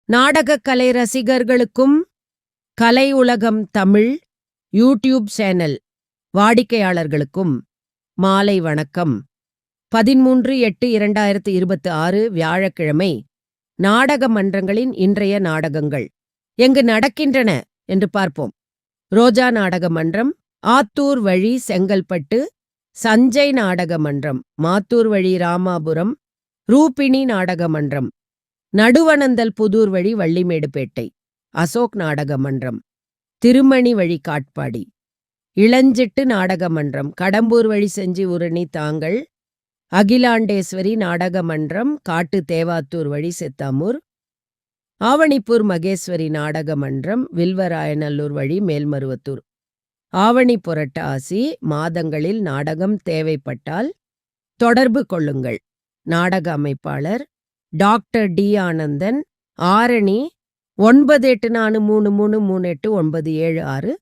நாடகக் கலை ரசிகர்களுக்கும் கலை உலகம் தமிழ் யூடியூப் சேனல் வாடிக்கையாளர்களுக்கும் மாலை வணக்கம். 13/8/2026 வியாழக்கிழமை நாடக மன்றங்களின் இன்றைய நாடகங்கள் எங்கு நடக்கின்றன என்று பார்ப்போம். ரோஜா நாடக மன்றம், ஆத்தூர் வழி செங்கல்பட்டு, சஞ்சய் நாடக மன்றம், மாத்தூர் வழி ராமாபுரம், ரூபிணி நாடக மன்றம், நடுவனந்தல் புதூர் வழி வள்ளிமேடுபேட்டை, அசோக் நாடக மன்றம், திருமணி வழி காட்பாடி, இளஞ்சிட்டு நாடக மன்றம், கடம்பூர் வழி செஞ்சி உரணி தாங்கள், அகிலாண்டேஸ்வரி நாடக மன்றம், காட்டு தேவாத்தூர் வழி செத்தாமூர், ஆவணிப்பூர் மகேஸ்வரி நாடக மன்றம், வில்வராயநல்லூர் வழி மேல்மருவத்தூர். ஆவணி புரட்டாசி மாதங்களில் நாடகம் தேவைப்பட்டால் தொடர்பு கொள்ளுங்கள். நாடக அமைப்பாளர் டாக்டர் டி. ஆனந்தன், ஆரணி 984333389776,